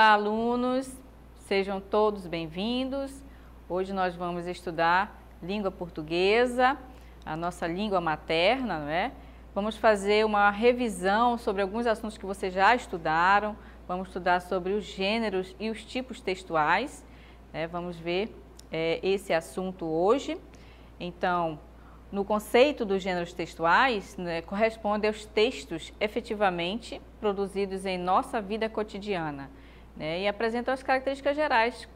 Olá, alunos, sejam todos bem-vindos. Hoje nós vamos estudar língua portuguesa, a nossa língua materna, não é? Vamos fazer uma revisão sobre alguns assuntos que vocês já estudaram, vamos estudar sobre os gêneros e os tipos textuais, né? Vamos ver esse assunto hoje. Então, no conceito dos gêneros textuais, né, corresponde aos textos efetivamente produzidos em nossa vida cotidiana, né, e apresentam as características gerais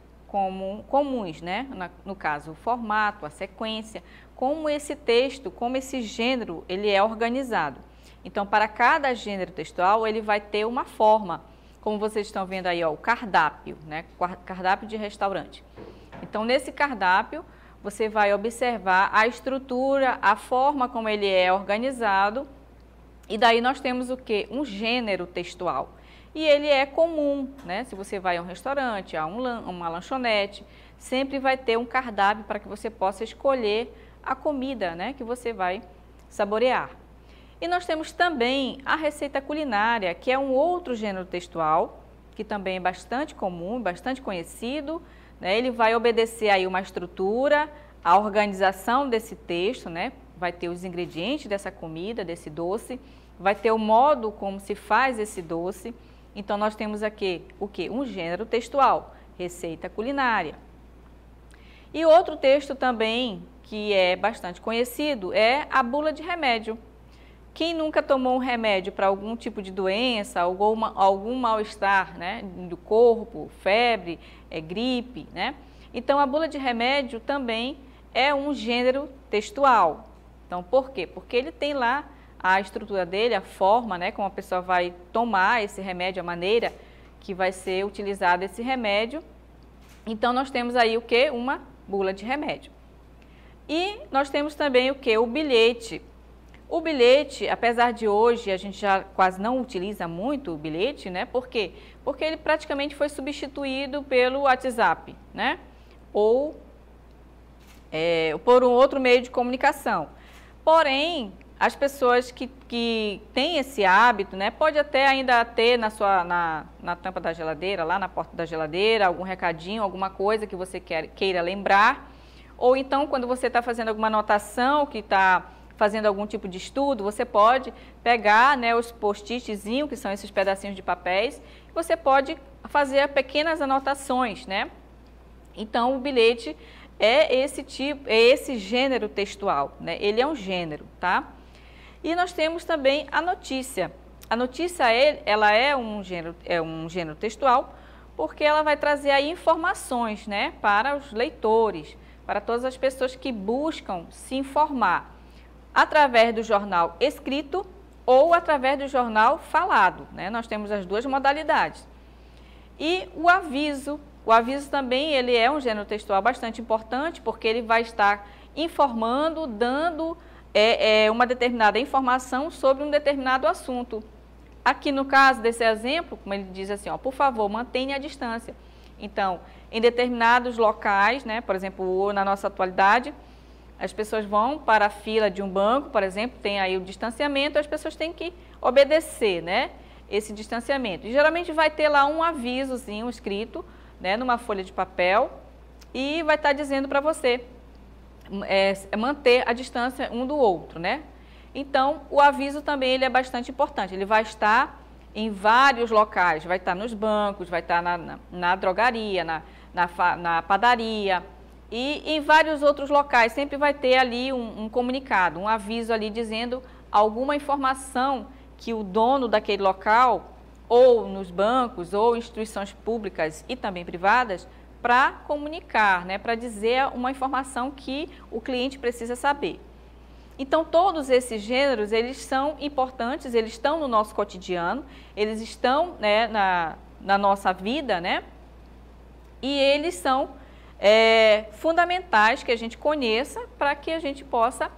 comuns, né, no caso, o formato, a sequência, como esse texto, como esse gênero, ele é organizado. Então, para cada gênero textual, ele vai ter uma forma, como vocês estão vendo aí, ó, o cardápio, né, cardápio de restaurante. Então, nesse cardápio, você vai observar a estrutura, a forma como ele é organizado, e daí nós temos o quê? Um gênero textual. E ele é comum, né? Se você vai a um restaurante, a uma lanchonete, sempre vai ter um cardápio para que você possa escolher a comida, né, que você vai saborear. E nós temos também a receita culinária, que é um outro gênero textual, que também é bastante comum, bastante conhecido, né? Ele vai obedecer aí uma estrutura, a organização desse texto, né? Vai ter os ingredientes dessa comida, desse doce, vai ter o modo como se faz esse doce. Então, nós temos aqui o quê? Um gênero textual, receita culinária. E outro texto também, que é bastante conhecido, é a bula de remédio. Quem nunca tomou um remédio para algum tipo de doença, algum mal-estar, né, do corpo, febre, gripe, né? Então, a bula de remédio também é um gênero textual. Então, por quê? Porque ele tem lá a estrutura dele, a forma, né, como a pessoa vai tomar esse remédio, a maneira que vai ser utilizado esse remédio. Então, nós temos aí o quê? Uma bula de remédio. E nós temos também o quê? O bilhete. O bilhete, apesar de hoje a gente já quase não utiliza muito o bilhete, né? Por quê? Porque ele praticamente foi substituído pelo WhatsApp, né? Ou por um outro meio de comunicação. Porém, as pessoas que têm esse hábito, né? Pode até ainda ter na tampa da geladeira, lá na porta da geladeira, algum recadinho, alguma coisa que você queira lembrar. Ou então, quando você está fazendo alguma anotação, que está fazendo algum tipo de estudo, você pode pegar, né, os post-itzinhos, que são esses pedacinhos de papéis, e você pode fazer pequenas anotações, né? Então, o bilhete é esse gênero textual, né? Ele é um gênero, tá? E nós temos também a notícia. A notícia, ela é um gênero textual, porque ela vai trazer aí informações, né, para os leitores, para todas as pessoas que buscam se informar, através do jornal escrito ou através do jornal falado, né? Nós temos as duas modalidades. E o aviso também ele é um gênero textual bastante importante, porque ele vai estar informando, dando uma determinada informação sobre um determinado assunto. Aqui no caso desse exemplo, como ele diz assim, ó, por favor, mantenha a distância. Então, em determinados locais, né, por exemplo, na nossa atualidade, as pessoas vão para a fila de um banco, por exemplo, tem aí o distanciamento, as pessoas têm que obedecer, né, esse distanciamento. E geralmente vai ter lá um avisozinho escrito, né, numa folha de papel, e vai estar dizendo para você manter a distância um do outro, né? Então, o aviso também ele é bastante importante, ele vai estar em vários locais, vai estar nos bancos, vai estar na drogaria, na padaria, e em vários outros locais sempre vai ter ali um comunicado, um aviso ali dizendo alguma informação que o dono daquele local, ou nos bancos, ou instituições públicas e também privadas, para comunicar, né, para dizer uma informação que o cliente precisa saber. Então, todos esses gêneros, eles são importantes, eles estão no nosso cotidiano, eles estão, né, na nossa vida, né, e eles são fundamentais que a gente conheça para que a gente possa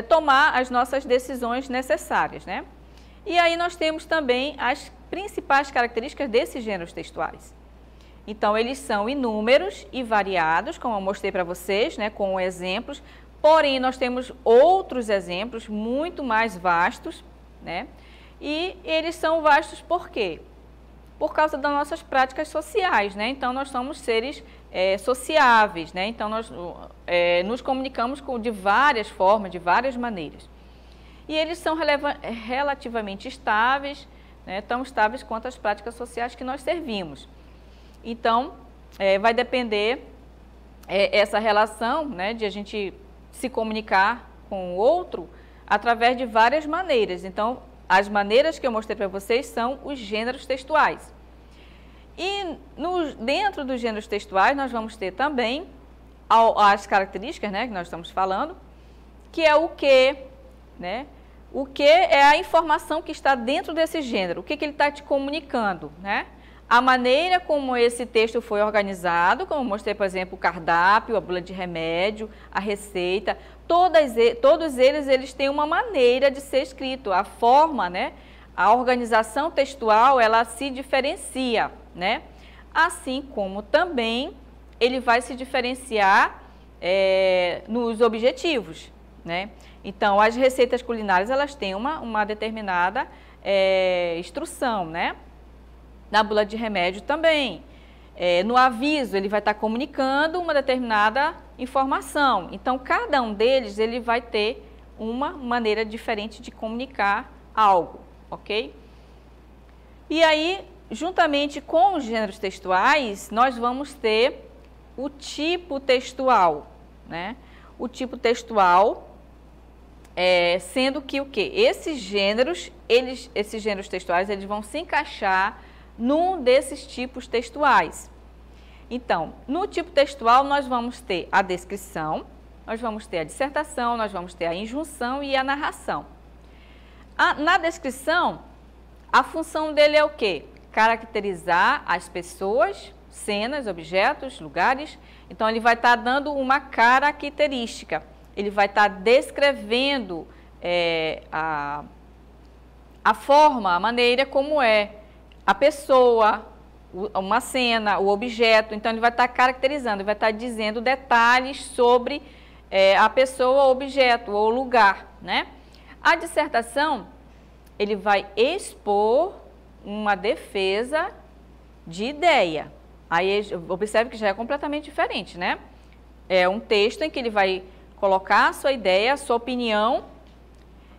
tomar as nossas decisões necessárias, né? E aí nós temos também as principais características desses gêneros textuais. Então, eles são inúmeros e variados, como eu mostrei para vocês, né, com exemplos, porém nós temos outros exemplos muito mais vastos, né? E eles são vastos por quê? por causa das nossas práticas sociais, né? Então, nós somos seres sociáveis, né? Então, nós nos comunicamos de várias formas, de várias maneiras. E eles são relativamente estáveis, né? Tão estáveis quanto as práticas sociais que nós servimos. Então, vai depender essa relação, né, de a gente se comunicar com o outro através de várias maneiras. Então, as maneiras que eu mostrei para vocês são os gêneros textuais. E dentro dos gêneros textuais, nós vamos ter também as características, né, que nós estamos falando, que é o que, né? O que é a informação que está dentro desse gênero, o que ele está te comunicando, né? A maneira como esse texto foi organizado, como eu mostrei, por exemplo, o cardápio, a bula de remédio, a receita, todos eles têm uma maneira de ser escrito. A forma, né, a organização textual, ela se diferencia, né? Assim como também ele vai se diferenciar nos objetivos, né? Então, as receitas culinárias, elas têm uma determinada instrução, né? Na bula de remédio também. No aviso, ele vai estar comunicando uma determinada informação. Então, cada um deles, ele vai ter uma maneira diferente de comunicar algo, ok? E aí, juntamente com os gêneros textuais, nós vamos ter o tipo textual, né? O tipo textual, sendo que o quê? Esses gêneros textuais, eles vão se encaixar num desses tipos textuais. Então, no tipo textual, nós vamos ter a descrição, nós vamos ter a dissertação, nós vamos ter a injunção e a narração. Na descrição, a função dele é o quê? Caracterizar as pessoas, cenas, objetos, lugares. Então, ele vai estar dando uma característica, ele vai estar descrevendo a forma, a maneira como é a pessoa, uma cena, o objeto. Então, ele vai estar caracterizando, ele vai estar dizendo detalhes sobre a pessoa, o objeto ou lugar, né? A dissertação, ele vai expor uma defesa de ideia. Aí, observe que já é completamente diferente, né? É um texto em que ele vai colocar a sua ideia, a sua opinião,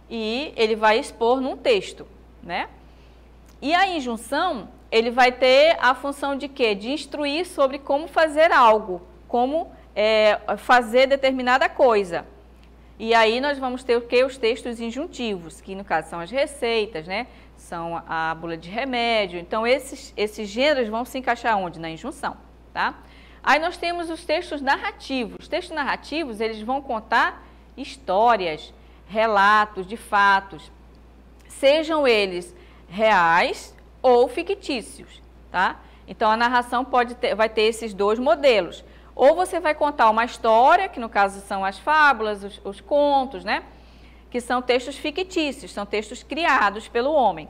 e ele vai expor num texto, né? E a injunção, ele vai ter a função de quê? De instruir sobre como fazer algo, como fazer determinada coisa. E aí nós vamos ter o quê? Os textos injuntivos, que no caso são as receitas, né? São a bula de remédio. Então, esses gêneros vão se encaixar onde? Na injunção, tá? Aí nós temos os textos narrativos. Os textos narrativos, eles vão contar histórias, relatos de fatos, sejam eles reais ou fictícios, tá? Então, a narração vai ter esses dois modelos. Ou você vai contar uma história, que no caso são as fábulas, os contos, né? Que são textos fictícios, são textos criados pelo homem.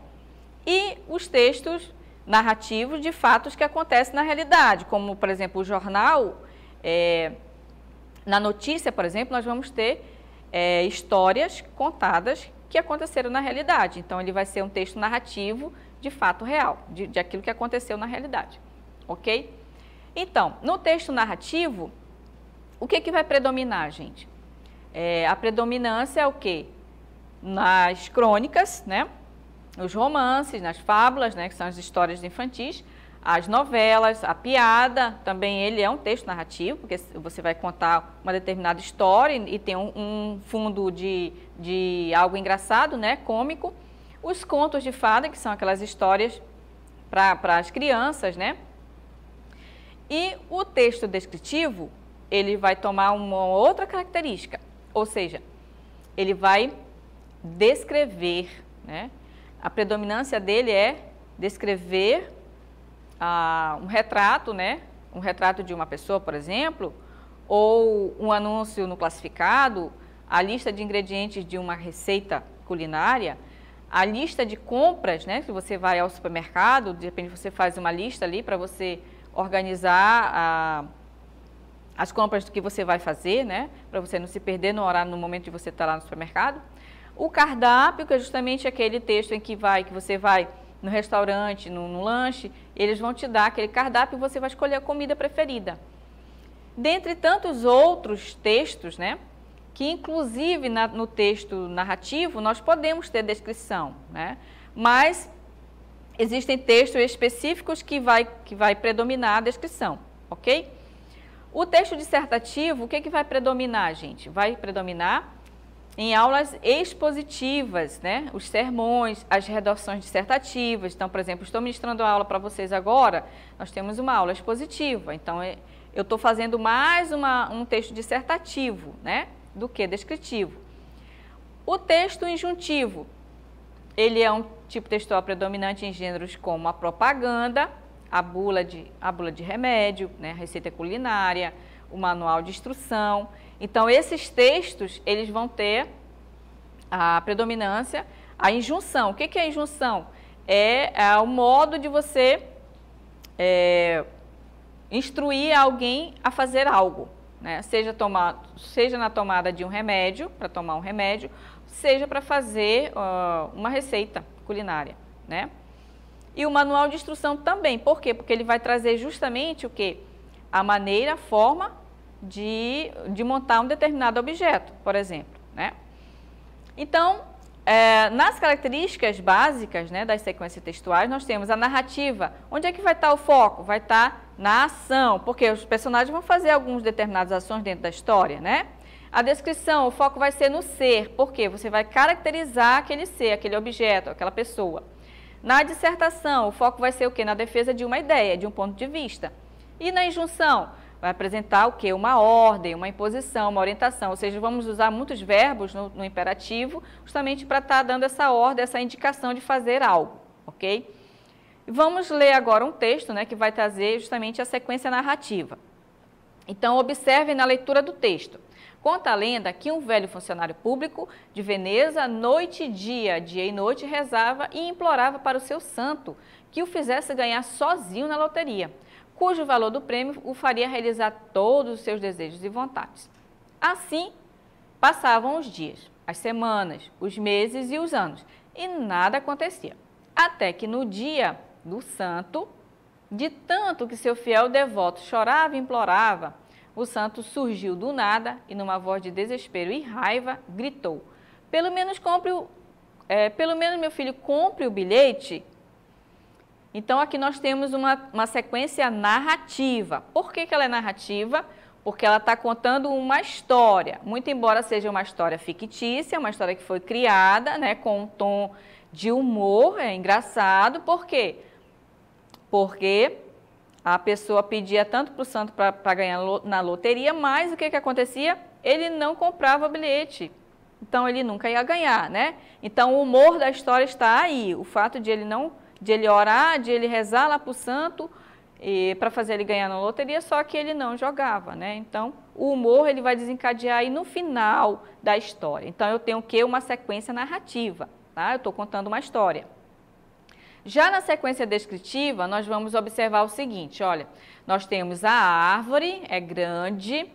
E os textos narrativos de fatos que acontecem na realidade, como, por exemplo, o jornal, na notícia, por exemplo, nós vamos ter histórias contadas que aconteceram na realidade. Então, ele vai ser um texto narrativo de fato real, de aquilo que aconteceu na realidade, ok? Então, no texto narrativo, o que vai predominar, gente? A predominância é o quê? Nas crônicas, né? Nos romances, nas fábulas, né? Que são as histórias infantis, as novelas, a piada, também ele é um texto narrativo, porque você vai contar uma determinada história e tem um fundo de algo engraçado, né, cômico. Os contos de fada, que são aquelas histórias para as crianças, né? E o texto descritivo, ele vai tomar uma outra característica, ou seja, ele vai descrever, né? A predominância dele é descrever um retrato, né? Um retrato de uma pessoa, por exemplo, ou um anúncio no classificado, a lista de ingredientes de uma receita culinária, a lista de compras, né? Se você vai ao supermercado, de repente você faz uma lista ali para você organizar as compras que você vai fazer, né? Para você não se perder no horário, no momento de você estar lá no supermercado. O cardápio, que é justamente aquele texto em que você vai no restaurante, no lanche, eles vão te dar aquele cardápio e você vai escolher a comida preferida. Dentre tantos outros textos, né, que inclusive no texto narrativo nós podemos ter descrição, né, mas existem textos específicos que vai predominar a descrição, ok? O texto dissertativo, o que vai predominar, gente? Vai predominar em aulas expositivas, né? Os sermões, as redações dissertativas. Então, por exemplo, estou ministrando a aula para vocês agora, nós temos uma aula expositiva. Então, eu estou fazendo mais um texto dissertativo, né? Do que descritivo. O texto injuntivo, ele é um tipo textual predominante em gêneros como a propaganda, a bula de remédio, né, a receita culinária, o manual de instrução. Então, esses textos, eles vão ter a predominância, a injunção. O que é a injunção? É o modo de você instruir alguém a fazer algo, né? Seja na tomada de um remédio, para tomar um remédio, seja para fazer uma receita culinária, né? E o manual de instrução também. Por quê? Porque ele vai trazer justamente o quê? A maneira, a forma de montar um determinado objeto, por exemplo, né? Então, nas características básicas, né, das sequências textuais, nós temos a narrativa. Onde é que vai estar o foco? Vai estar na ação, porque os personagens vão fazer algumas determinadas ações dentro da história, né? A descrição, o foco vai ser no ser, porque você vai caracterizar aquele ser, aquele objeto, aquela pessoa. Na dissertação, o foco vai ser o quê? Na defesa de uma ideia, de um ponto de vista. E na injunção, vai apresentar o quê? Uma ordem, uma imposição, uma orientação. Ou seja, vamos usar muitos verbos no imperativo, justamente para estar dando essa ordem, essa indicação de fazer algo, ok? Vamos ler agora um texto, né, que vai trazer justamente a sequência narrativa. Então, observem na leitura do texto. Conta a lenda que um velho funcionário público de Veneza, noite e dia e noite, rezava e implorava para o seu santo que o fizesse ganhar sozinho na loteria, cujo valor do prêmio o faria realizar todos os seus desejos e vontades. Assim, passavam os dias, as semanas, os meses e os anos, e nada acontecia. Até que no dia do santo, de tanto que seu fiel devoto chorava e implorava, o santo surgiu do nada e, numa voz de desespero e raiva, gritou: pelo menos meu filho, compre o bilhete. Então, aqui nós temos uma sequência narrativa. Por que ela é narrativa? Porque ela está contando uma história. Muito embora seja uma história fictícia, uma história que foi criada, né, com um tom de humor, é engraçado. Por quê? Porque a pessoa pedia tanto para o santo para ganhar na loteria, mas o que acontecia? Ele não comprava o bilhete, então ele nunca ia ganhar, né? Então o humor da história está aí, o fato de ele orar, de ele rezar lá para o santo para fazer ele ganhar na loteria, só que ele não jogava, né? Então o humor ele vai desencadear aí no final da história. Então eu tenho o quê? Uma sequência narrativa, tá? Eu estou contando uma história. Já na sequência descritiva, nós vamos observar o seguinte, olha, nós temos a árvore, é grande,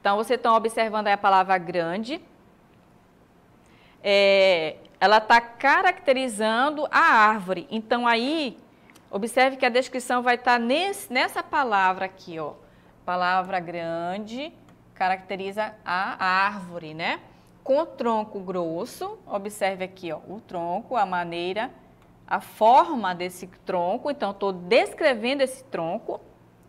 então vocês estão observando aí a palavra grande, ela está caracterizando a árvore, então aí, observe que a descrição vai estar nessa palavra aqui, ó, palavra grande, caracteriza a árvore, né? Com tronco grosso, observe aqui, ó, o tronco, a maneira, a forma desse tronco, então estou descrevendo esse tronco,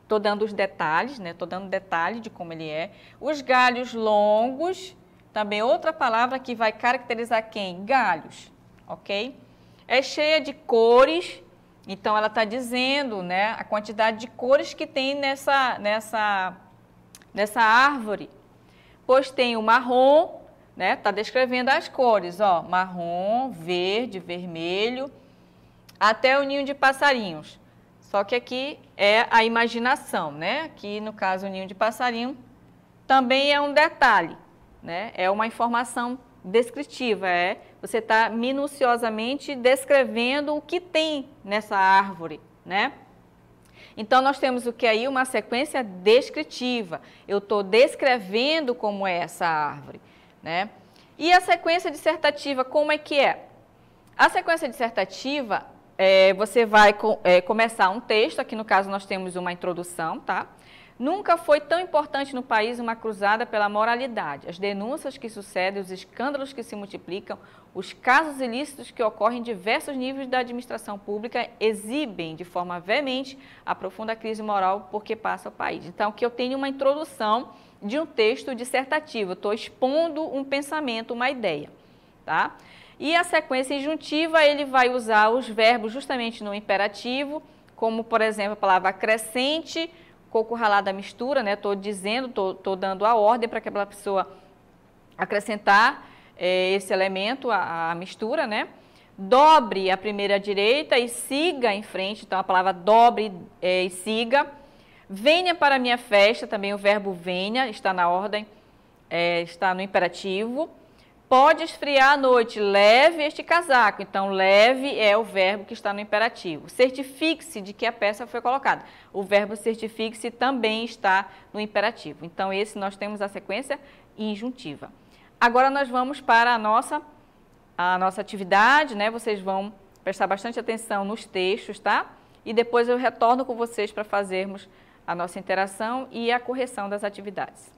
estou dando os detalhes, né? Estou dando detalhe de como ele é. Os galhos longos, também outra palavra que vai caracterizar quem? Galhos, ok? É cheia de cores, então ela está dizendo, né, a quantidade de cores que tem nessa árvore. Pois tem o marrom, né? Está descrevendo as cores, ó, marrom, verde, vermelho, até o ninho de passarinhos. Só que aqui é a imaginação, né? Aqui, no caso, o ninho de passarinho também é um detalhe, né? É uma informação descritiva, você está minuciosamente descrevendo o que tem nessa árvore, né? Então, nós temos o que aí? Uma sequência descritiva. Eu estou descrevendo como é essa árvore, né? E a sequência dissertativa, como é que é? A sequência dissertativa, você vai começar um texto, aqui no caso nós temos uma introdução, tá? Nunca foi tão importante no país uma cruzada pela moralidade. As denúncias que sucedem, os escândalos que se multiplicam, os casos ilícitos que ocorrem em diversos níveis da administração pública exibem de forma veemente a profunda crise moral por que passa o país. Então, aqui eu tenho uma introdução de um texto dissertativo, estou expondo um pensamento, uma ideia, tá? E a sequência injuntiva, ele vai usar os verbos justamente no imperativo, como, por exemplo, a palavra acrescente, coco ralado à mistura, né? Estou dando a ordem para aquela pessoa acrescentar esse elemento, a mistura, né? Dobre a primeira à direita e siga em frente, então a palavra dobre e siga. Venha para a minha festa, também o verbo venha, está na ordem, está no imperativo. Pode esfriar à noite, leve este casaco. Então, leve é o verbo que está no imperativo. Certifique-se de que a peça foi colocada. O verbo certifique-se também está no imperativo. Então, esse nós temos a sequência injuntiva. Agora, nós vamos para a nossa atividade, né? Vocês vão prestar bastante atenção nos textos, tá? E depois eu retorno com vocês para fazermos a nossa interação e a correção das atividades.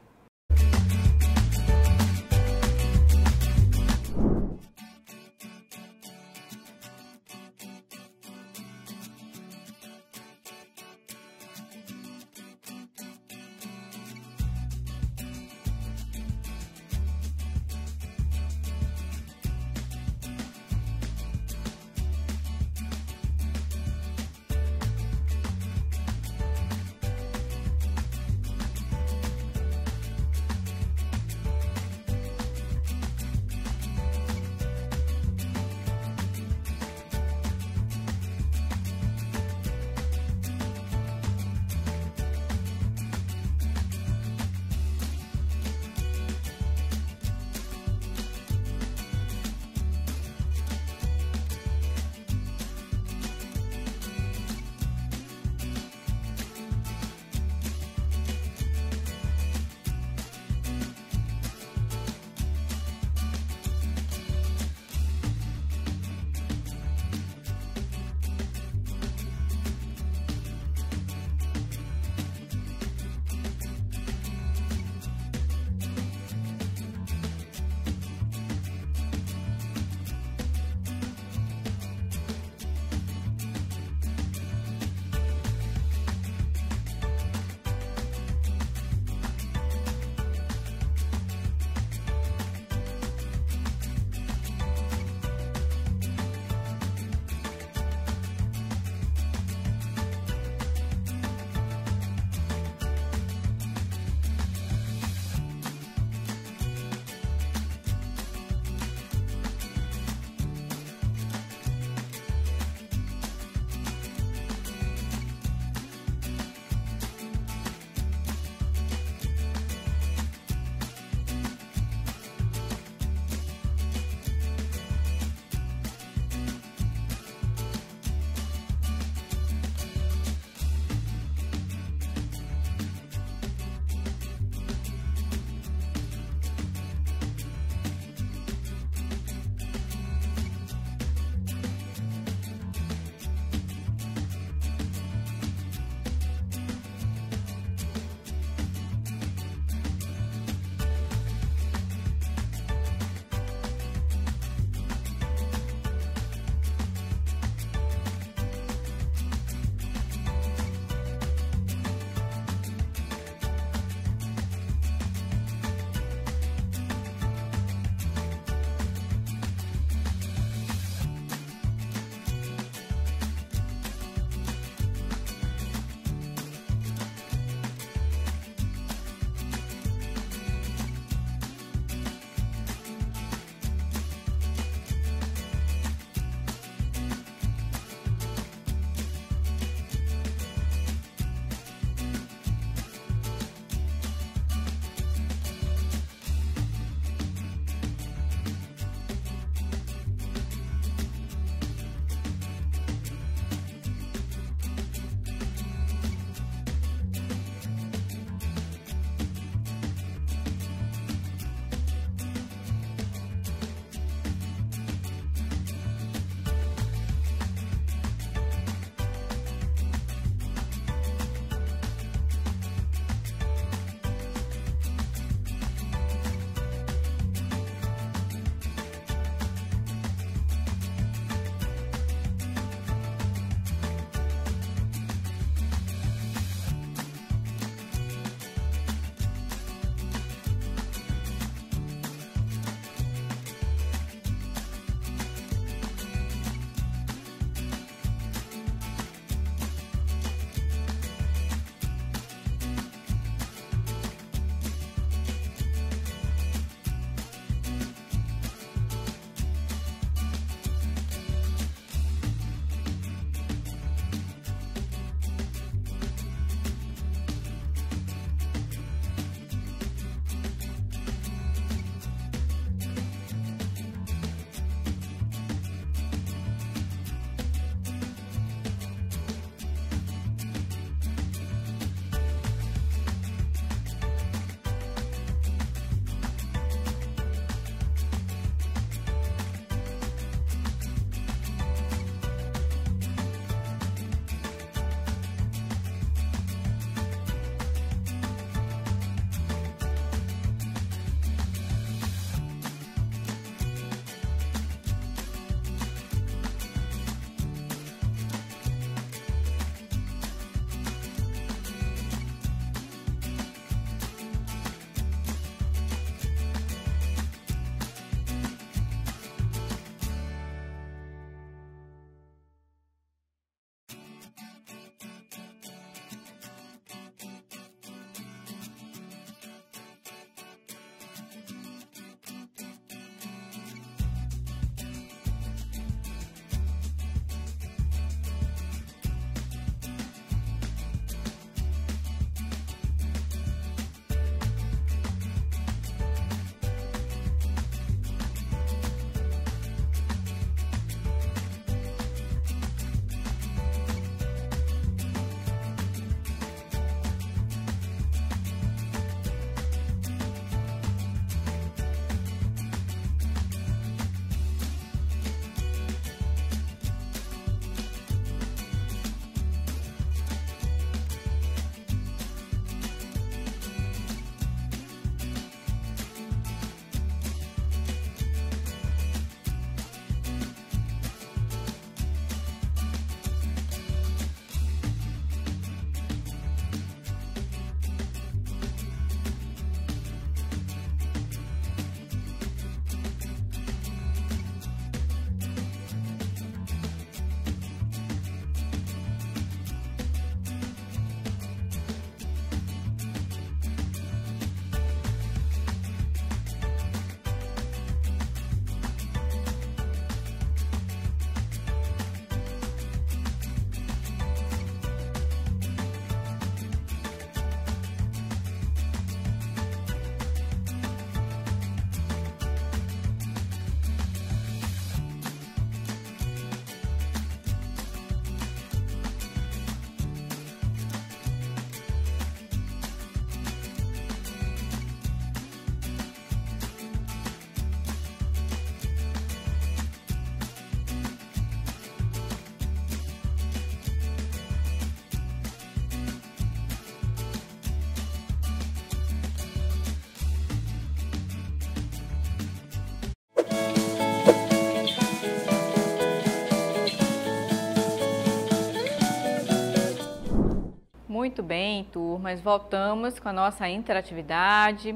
Muito bem, turmas, voltamos com a nossa interatividade.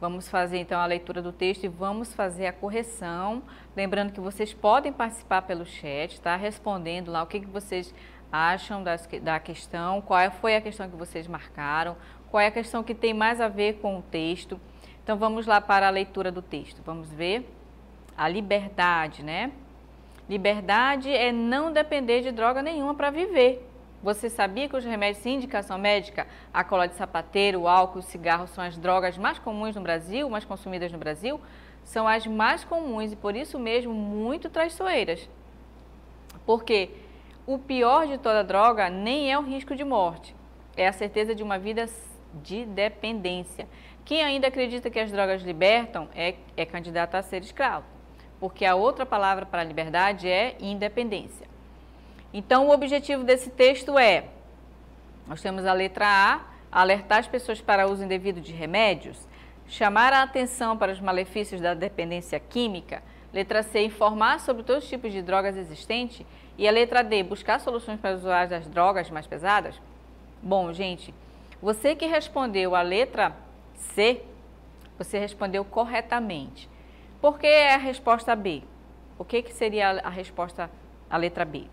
Vamos fazer então a leitura do texto e vamos fazer a correção. Lembrando que vocês podem participar pelo chat, tá? Respondendo lá o que vocês acham da questão, qual foi a questão que vocês marcaram, qual é a questão que tem mais a ver com o texto. Então vamos lá para a leitura do texto. Vamos ver a liberdade, né? Liberdade é não depender de droga nenhuma para viver. Você sabia que os remédios sem indicação médica, a cola de sapateiro, o álcool, o cigarro são as drogas mais comuns no Brasil, mais consumidas no Brasil? São as mais comuns e por isso mesmo muito traiçoeiras. Porque o pior de toda droga nem é o risco de morte, é a certeza de uma vida de dependência. Quem ainda acredita que as drogas libertam é candidato a ser escravo, porque a outra palavra para a liberdade é independência. Então, o objetivo desse texto nós temos a letra A, alertar as pessoas para o uso indevido de remédios, chamar a atenção para os malefícios da dependência química, letra C, informar sobre todos os tipos de drogas existentes e a letra D, buscar soluções para os usuários das drogas mais pesadas. Bom, gente, você que respondeu a letra C, você respondeu corretamente. Por que é a resposta B? O que seria a resposta à letra B?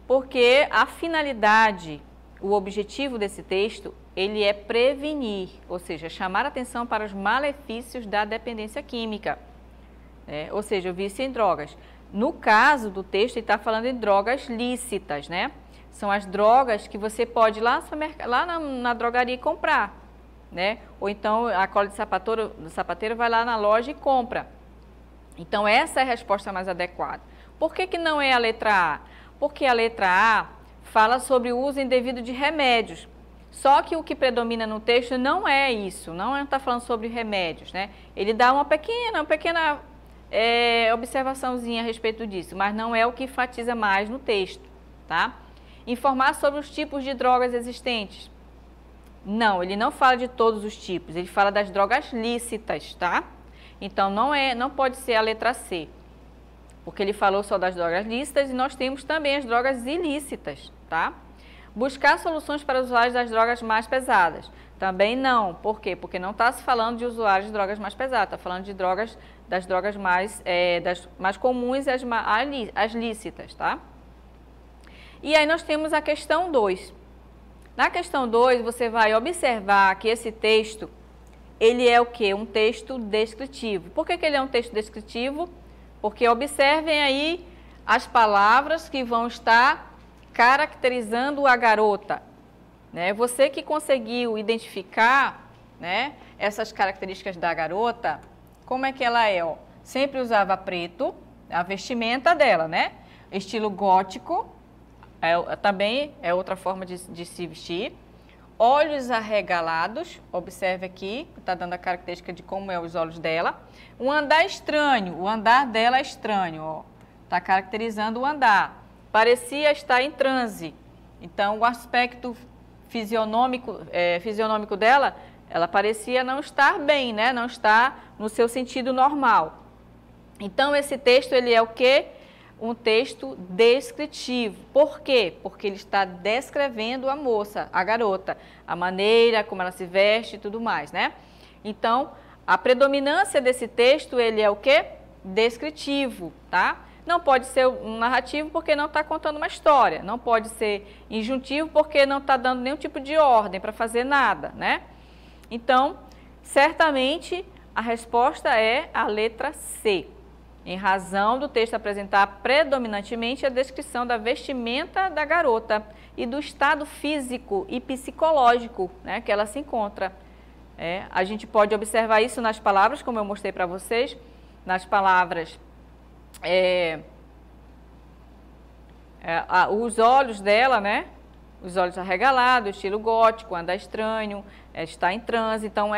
Porque a finalidade, o objetivo desse texto, ele é prevenir, ou seja, chamar atenção para os malefícios da dependência química, ou seja, o vício em drogas. No caso do texto, ele está falando em drogas lícitas, né? São as drogas que você pode ir lá na drogaria e comprar, né? Ou então a cola de sapateiro vai lá na loja e compra. Então essa é a resposta mais adequada. Por que não é a letra A? Porque a letra A fala sobre o uso indevido de remédios. Só que o que predomina no texto não é isso, não está falando sobre remédios, né? Ele dá uma pequena observaçãozinha a respeito disso, mas não é o que enfatiza mais no texto, tá? Informar sobre os tipos de drogas existentes. Não, ele não fala de todos os tipos, ele fala das drogas lícitas, tá? Então não pode ser a letra C. Porque ele falou só das drogas lícitas e nós temos também as drogas ilícitas, tá? Buscar soluções para usuários das drogas mais pesadas. Também não. Por quê? Porque não está se falando de usuários de drogas mais pesadas, está falando de das drogas das mais comuns e as lícitas, tá? E aí nós temos a questão 2. Na questão 2, você vai observar que esse texto, ele é o quê? Um texto descritivo. Por que ele é um texto descritivo? Porque observem aí as palavras que vão estar caracterizando a garota, né? Você que conseguiu identificar, né, essas características da garota, como é que ela é? Ó? Sempre usava preto, a vestimenta dela, né? Estilo gótico, também é outra forma de se vestir. Olhos arregalados, observe aqui, está dando a característica de como é os olhos dela. Um andar estranho, o andar dela é estranho, ó. Está caracterizando o andar. Parecia estar em transe. Então, o aspecto fisionômico dela, ela parecia não estar bem, né? Não estar no seu sentido normal. Então, esse texto, ele é o quê? Um texto descritivo. Por quê? Porque ele está descrevendo a moça, a garota, a maneira como ela se veste e tudo mais, né? Então, a predominância desse texto, ele é o quê? Descritivo, tá? Não pode ser um narrativo porque não está contando uma história. Não pode ser injuntivo porque não está dando nenhum tipo de ordem para fazer nada, né? Então, certamente, a resposta é a letra C. Em razão do texto apresentar predominantemente a descrição da vestimenta da garota e do estado físico e psicológico, né, que ela se encontra. A gente pode observar isso nas palavras, como eu mostrei para vocês, nas palavras, os olhos dela, né, os olhos arregalados, estilo gótico, andar estranho, está em transe. Então,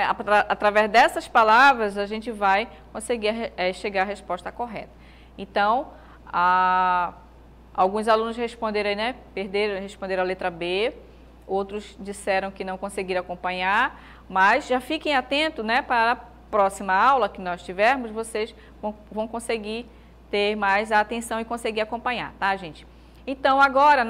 através dessas palavras, a gente vai conseguir chegar à resposta correta. Então, alguns alunos responderam, né, responderam a letra B, outros disseram que não conseguiram acompanhar, mas já fiquem atentos, né, para próxima aula que nós tivermos, vocês vão conseguir ter mais a atenção e conseguir acompanhar, tá, gente? Então, agora,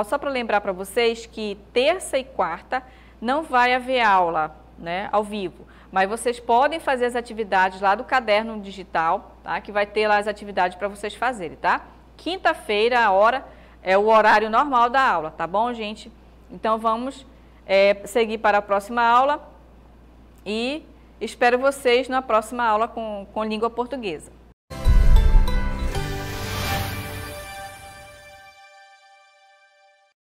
só para lembrar para vocês que terça e quarta não vai haver aula, né, ao vivo, mas vocês podem fazer as atividades lá do caderno digital, tá? Que vai ter lá as atividades para vocês fazerem, tá? Quinta-feira, a hora é o horário normal da aula, tá bom, gente? Então, vamos seguir para a próxima aula e espero vocês na próxima aula com língua portuguesa.